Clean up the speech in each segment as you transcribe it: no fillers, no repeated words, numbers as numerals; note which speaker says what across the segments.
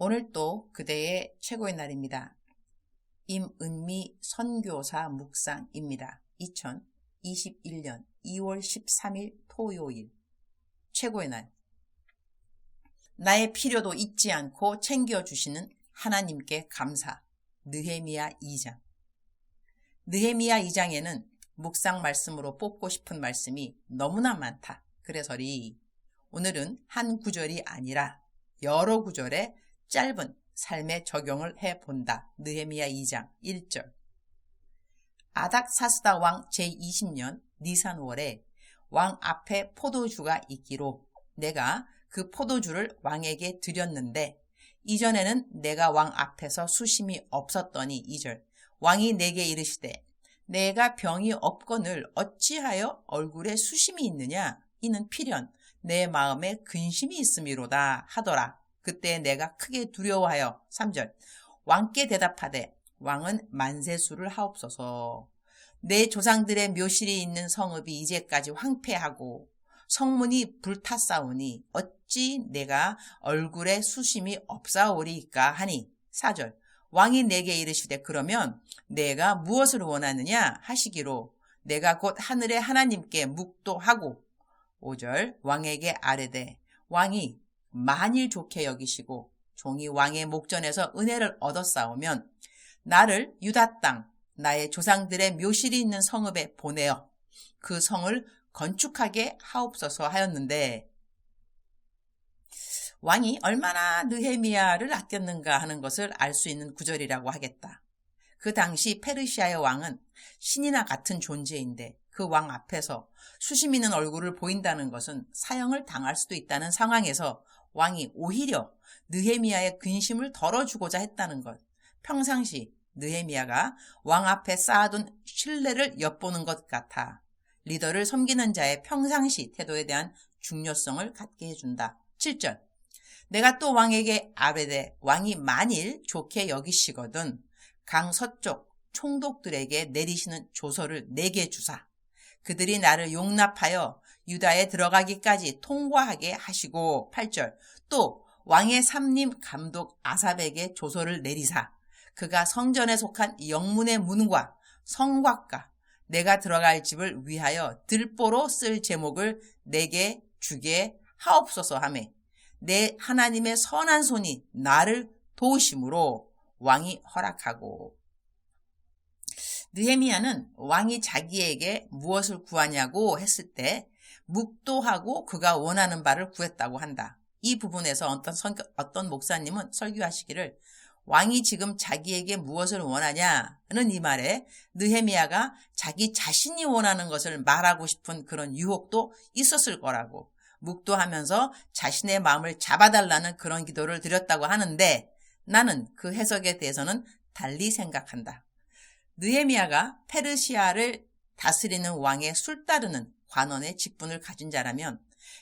Speaker 1: 오늘 또 그대의 최고의 날입니다. 임은미 선교사 묵상입니다. 2021년 2월 13일 토요일 최고의 날. 나의 필요도 잊지 않고 챙겨주시는 하나님께 감사. 느헤미야 2장. 느헤미야 2장에는 묵상 말씀으로 뽑고 싶은 말씀이 너무나 많다. 그래서리 오늘은 한 구절이 아니라 여러 구절에 짧은 삶의 적용을 해본다. 느헤미야 2장 1절. 아닥사스다 왕 제20년 니산월에 왕 앞에 포도주가 있기로 내가 그 포도주를 왕에게 드렸는데 이전에는 내가 왕 앞에서 수심이 없었더니 2절. 왕이 내게 이르시되 내가 병이 없거늘 어찌하여 얼굴에 수심이 있느냐? 이는 필연 내 마음에 근심이 있음이로다 하더라. 그때 내가 크게 두려워하여 3절. 왕께 대답하되 왕은 만세수를 하옵소서. 내 조상들의 묘실이 있는 성읍이 이제까지 황폐하고 성문이 불탔사오니 어찌 내가 얼굴에 수심이 없사오리까 하니 4절. 왕이 내게 이르시되 그러면 내가 무엇을 원하느냐 하시기로 내가 곧 하늘의 하나님께 묵도하고 5절. 왕에게 아뢰되 왕이 만일 좋게 여기시고 종이 왕의 목전에서 은혜를 얻었사오면 나를 유다 땅 나의 조상들의 묘실이 있는 성읍에 보내어 그 성을 건축하게 하옵소서 하였는데 왕이 얼마나 느헤미야를 아꼈는가 하는 것을 알 수 있는 구절이라고 하겠다. 그 당시 페르시아의 왕은 신이나 같은 존재인데 그 왕 앞에서 수심 있는 얼굴을 보인다는 것은 사형을 당할 수도 있다는 상황에서 왕이 오히려 느헤미야의 근심을 덜어주고자 했다는 것. 평상시 느헤미야가 왕 앞에 쌓아둔 신뢰를 엿보는 것 같아 리더를 섬기는 자의 평상시 태도에 대한 중요성을 갖게 해준다. 7절. 내가 또 왕에게 아뢰되 왕이 만일 좋게 여기시거든 강 서쪽 총독들에게 내리시는 조서를 내게 주사 그들이 나를 용납하여 유다에 들어가기까지 통과하게 하시고 8절. 또 왕의 삼림 감독 아삽에게 조서를 내리사 그가 성전에 속한 영문의 문과 성곽과 내가 들어갈 집을 위하여 들보로 쓸 제목을 내게 주게 하옵소서 하매 내 하나님의 선한 손이 나를 도우심으로 왕이 허락하고. 느헤미야는 왕이 자기에게 무엇을 구하냐고 했을 때 묵도하고 그가 원하는 바를 구했다고 한다. 이 부분에서 어떤 목사님은 설교하시기를 왕이 지금 자기에게 무엇을 원하냐는 이 말에 느헤미야가 자기 자신이 원하는 것을 말하고 싶은 그런 유혹도 있었을 거라고 묵도하면서 자신의 마음을 잡아달라는 그런 기도를 드렸다고 하는데 나는 그 해석에 대해서는 달리 생각한다. 느헤미야가 페르시아를 다스리는 왕의 술따르는 관원의 직분을 가진 자라면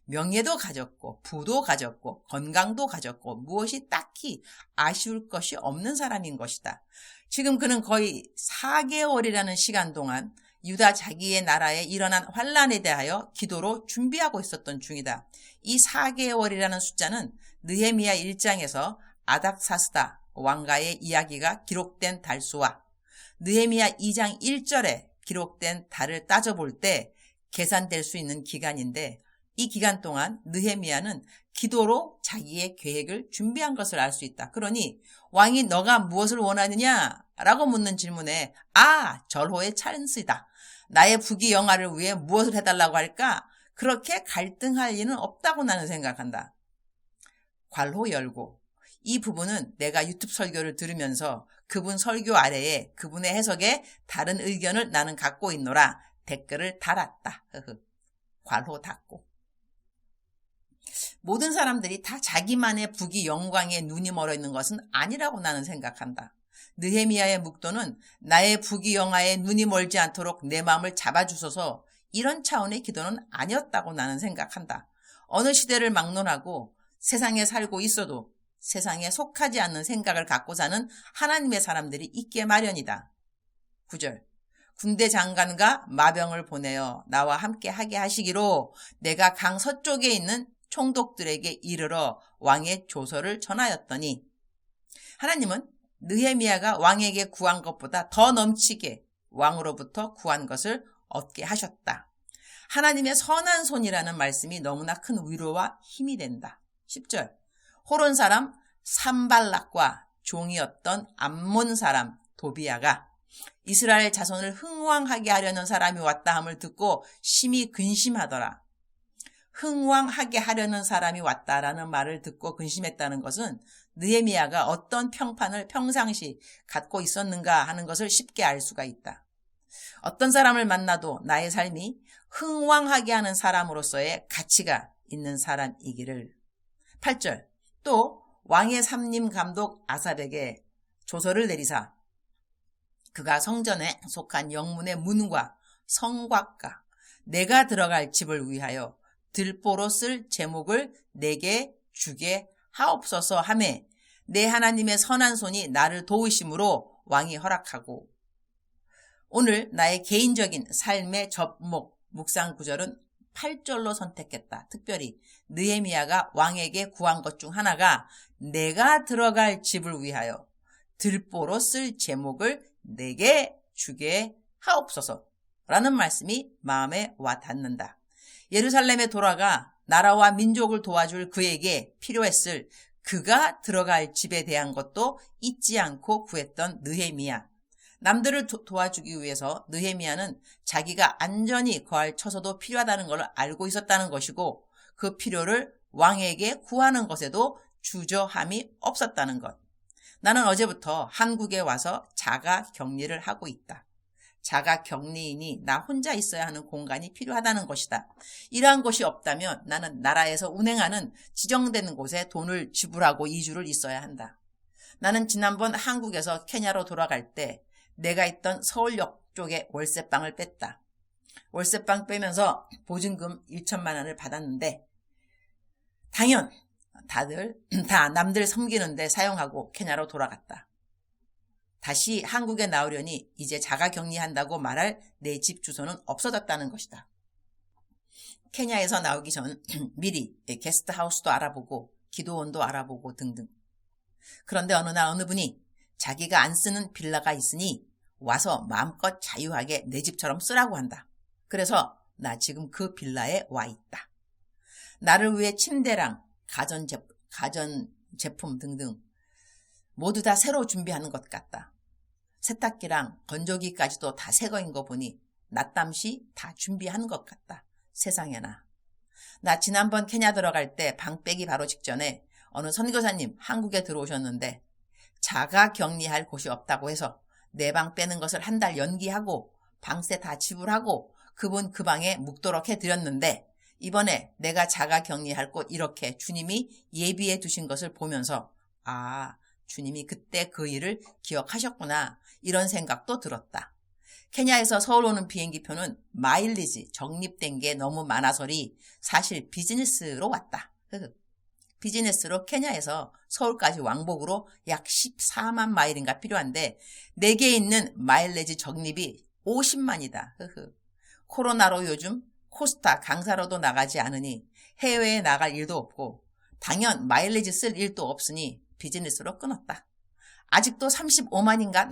Speaker 1: 명예도 가졌고 부도 가졌고 건강도 가졌고 무엇이 딱히 아쉬울 것이 없는 사람인 것이다. 지금 그는 거의 4개월이라는 시간 동안 유다 자기의 나라에 일어난 환란에 대하여 기도로 준비하고 있었던 중이다. 이 4개월이라는 숫자는 느헤미야 1장에서 아닥사스다 왕가의 이야기가 기록된 달수와 느헤미야 2장 1절에 기록된 달을 따져볼 때 계산될 수 있는 기간인데 이 기간 동안 느헤미야는 기도로 자기의 계획을 준비한 것을 알 수 있다. 그러니 왕이 너가 무엇을 원하느냐? 라고 묻는 질문에 절호의 찬스이다. 나의 부귀영화를 위해 무엇을 해달라고 할까? 그렇게 갈등할 일은 없다고 나는 생각한다. 괄호 열고 이 부분은 내가 유튜브 설교를 들으면서 그분 설교 아래에 그분의 해석에 다른 의견을 나는 갖고 있노라 댓글을 달았다. 괄호 닫고. 모든 사람들이 다 자기만의 부귀 영광에 눈이 멀어 있는 것은 아니라고 나는 생각한다. 느헤미야의 묵도는 나의 부귀 영화에 눈이 멀지 않도록 내 마음을 잡아주소서 이런 차원의 기도는 아니었다고 나는 생각한다. 어느 시대를 막론하고 세상에 살고 있어도 세상에 속하지 않는 생각을 갖고 사는 하나님의 사람들이 있게 마련이다. 9절. 군대 장관과 마병을 보내어 나와 함께 하게 하시기로 내가 강 서쪽에 있는 총독들에게 이르러 왕의 조서를 전하였더니 하나님은 느헤미야가 왕에게 구한 것보다 더 넘치게 왕으로부터 구한 것을 얻게 하셨다. 하나님의 선한 손이라는 말씀이 너무나 큰 위로와 힘이 된다. 10절 호론 사람 산발락과 종이었던 암몬 사람 도비야가 이스라엘 자손을 흥왕하게 하려는 사람이 왔다 함을 듣고 심히 근심하더라. 흥왕하게 하려는 사람이 왔다라는 말을 듣고 근심했다는 것은 느헤미야가 어떤 평판을 평상시 갖고 있었는가 하는 것을 쉽게 알 수가 있다. 어떤 사람을 만나도 나의 삶이 흥왕하게 하는 사람으로서의 가치가 있는 사람이기를. 8절 또 왕의 삼림 감독 아삽에게 조서를 내리사 그가 성전에 속한 영문의 문과 성곽과 내가 들어갈 집을 위하여 들보로 쓸 제목을 내게 주게 하옵소서 하매 내 하나님의 선한 손이 나를 도우심으로 왕이 허락하고. 오늘 나의 개인적인 삶의 접목 묵상 구절은 8절로 선택했다. 특별히 느헤미야가 왕에게 구한 것 중 하나가 내가 들어갈 집을 위하여 들보로 쓸 제목을 내게 주게 하옵소서 라는 말씀이 마음에 와 닿는다. 예루살렘에 돌아가 나라와 민족을 도와줄 그에게 필요했을 그가 들어갈 집에 대한 것도 잊지 않고 구했던 느헤미야. 남들을 도와주기 위해서 느헤미야는 자기가 안전히 거할 처소도 필요하다는 걸 알고 있었다는 것이고 그 필요를 왕에게 구하는 것에도 주저함이 없었다는 것. 나는 어제부터 한국에 와서 자가 격리를 하고 있다. 자가 격리인이 나 혼자 있어야 하는 공간이 필요하다는 것이다. 이러한 것이 없다면 나는 나라에서 운행하는 지정된 곳에 돈을 지불하고 2주를 있어야 한다. 나는 지난번 한국에서 케냐로 돌아갈 때 내가 있던 서울역 쪽에 월세방을 뺐다. 월세방 빼면서 보증금 1천만 원을 받았는데 당연 다들 다 남들 섬기는데 사용하고 케냐로 돌아갔다. 다시 한국에 나오려니 이제 자가격리한다고 말할 내 집 주소는 없어졌다는 것이다. 케냐에서 나오기 전 미리 게스트하우스도 알아보고 기도원도 알아보고 등등. 그런데 어느 날 어느 분이 자기가 안 쓰는 빌라가 있으니 와서 마음껏 자유하게 내 집처럼 쓰라고 한다. 그래서 나 지금 그 빌라에 와 있다. 나를 위해 침대랑 가전제품 등등 모두 다 새로 준비하는 것 같다. 세탁기랑 건조기까지도 다 새 거인 거 보니 낮잠시 다 준비한 것 같다. 세상에나. 나 지난번 케냐 들어갈 때 방 빼기 바로 직전에 어느 선교사님 한국에 들어오셨는데 자가 격리할 곳이 없다고 해서 내 방 빼는 것을 한 달 연기하고 방세 다 지불하고 그분 그 방에 묵도록 해드렸는데 이번에 내가 자가 격리할 곳 이렇게 주님이 예비해 두신 것을 보면서 아, 주님이 그때 그 일을 기억하셨구나 이런 생각도 들었다. 케냐에서 서울 오는 비행기표는 마일리지 적립된 게 너무 많아서리 사실 비즈니스로 왔다. 비즈니스로 케냐에서 서울까지 왕복으로 약 14만 마일인가 필요한데 내게 있는 마일리지 적립이 50만이다. 코로나로 요즘 코스타 강사로도 나가지 않으니 해외에 나갈 일도 없고 당연 마일리지 쓸 일도 없으니 비즈니스로 끊었다. 아직도 35만인가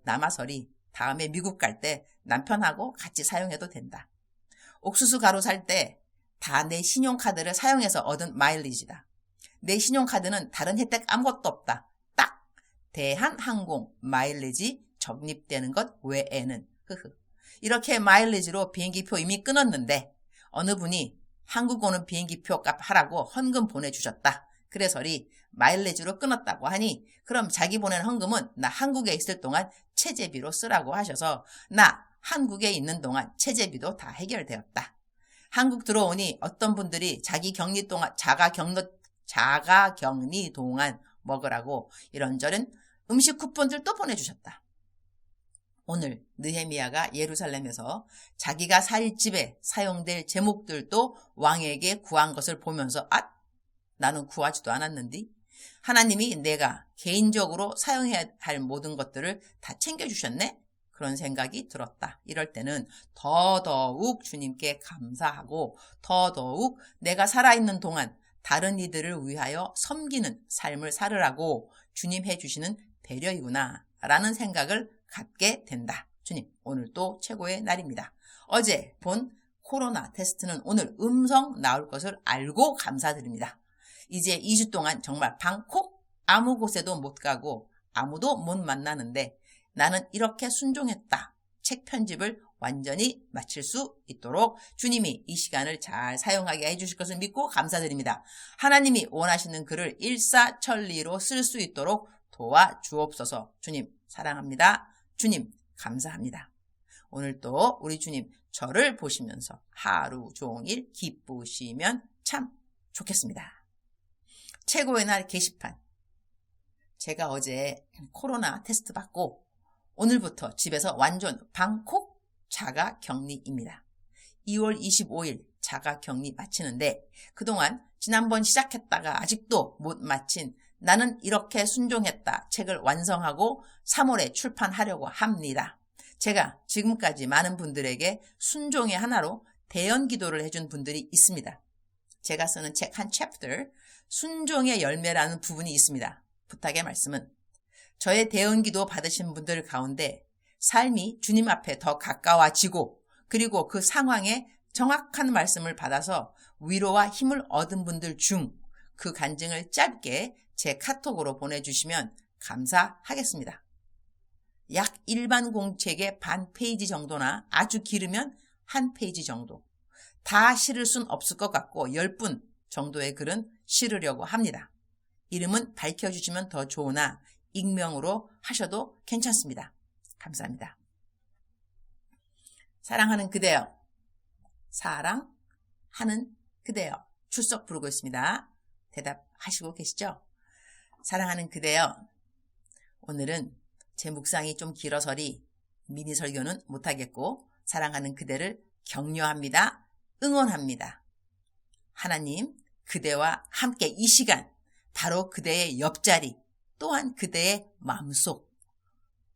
Speaker 1: 남아서리 다음에 미국 갈 때 남편하고 같이 사용해도 된다. 옥수수 가루 살 때 다 내 신용카드를 사용해서 얻은 마일리지다. 내 신용카드는 다른 혜택 아무것도 없다. 딱 대한항공 마일리지 적립되는 것 외에는. 이렇게 마일리지로 비행기표 이미 끊었는데 어느 분이 한국 오는 비행기표 값 하라고 헌금 보내주셨다. 그래서리 마일리지로 끊었다고 하니 그럼 자기 보낸 헌금은 나 한국에 있을 동안 체재비로 쓰라고 하셔서 나 한국에 있는 동안 체재비도 다 해결되었다. 한국 들어오니 어떤 분들이 자기 격리 동안 자가 격리 동안 먹으라고 이런저런 음식 쿠폰들 또 보내주셨다. 오늘 느헤미야가 예루살렘에서 자기가 살 집에 사용될 제목들도 왕에게 구한 것을 보면서 나는 구하지도 않았는데 하나님이 내가 개인적으로 사용해야 할 모든 것들을 다 챙겨주셨네? 그런 생각이 들었다. 이럴 때는 더더욱 주님께 감사하고 더더욱 내가 살아있는 동안 다른 이들을 위하여 섬기는 삶을 살으라고 주님 해주시는 배려이구나 라는 생각을 갖게 된다. 주님, 오늘 또 최고의 날입니다. 어제 본 코로나 테스트는 오늘 음성 나올 것을 알고 감사드립니다. 이제 2주 동안 정말 방콕 아무 곳에도 못 가고 아무도 못 만나는데 나는 이렇게 순종했다. 책 편집을 완전히 마칠 수 있도록 주님이 이 시간을 잘 사용하게 해주실 것을 믿고 감사드립니다. 하나님이 원하시는 글을 일사천리로 쓸 수 있도록 도와주옵소서. 주님 사랑합니다. 주님 감사합니다. 오늘 또 우리 주님 저를 보시면서 하루 종일 기쁘시면 참 좋겠습니다. 최고의 날 게시판. 제가 어제 코로나 테스트 받고 오늘부터 집에서 완전 방콕 자가격리입니다. 2월 25일 자가격리 마치는데 그동안 지난번 시작했다가 아직도 못 마친 나는 이렇게 순종했다 책을 완성하고 3월에 출판하려고 합니다. 제가 지금까지 많은 분들에게 순종의 하나로 대언기도를 해준 분들이 있습니다. 제가 쓰는 책 한 챕터 순종의 열매라는 부분이 있습니다. 부탁의 말씀은 저의 대언기도 받으신 분들 가운데 삶이 주님 앞에 더 가까워지고 그리고 그 상황에 정확한 말씀을 받아서 위로와 힘을 얻은 분들 중 그 간증을 짧게 제 카톡으로 보내주시면 감사하겠습니다. 약 일반 공책의 반 페이지 정도나 아주 길으면 한 페이지 정도. 다 실을 순 없을 것 같고 10분 정도의 글은 실으려고 합니다. 이름은 밝혀주시면 더 좋으나 익명으로 하셔도 괜찮습니다. 감사합니다. 사랑하는 그대여. 사랑하는 그대여. 출석 부르고 있습니다. 대답하시고 계시죠? 사랑하는 그대여. 오늘은 제 묵상이 좀 길어서리 미니 설교는 못하겠고 사랑하는 그대를 격려합니다. 응원합니다. 하나님 그대와 함께 이 시간 바로 그대의 옆자리 또한 그대의 마음속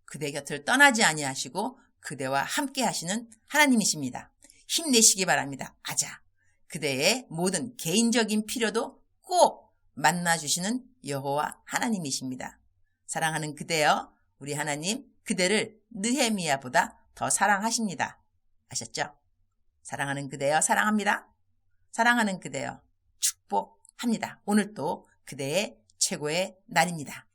Speaker 1: 그대 곁을 떠나지 아니하시고 그대와 함께 하시는 하나님이십니다. 힘내시기 바랍니다. 아자. 그대의 모든 개인적인 필요도 꼭 만나주시는 여호와 하나님이십니다. 사랑하는 그대여 우리 하나님 그대를 느헤미야보다 더 사랑하십니다. 아셨죠? 사랑하는 그대여 사랑합니다. 사랑하는 그대여 축복합니다. 오늘 또 그대의 최고의 날입니다.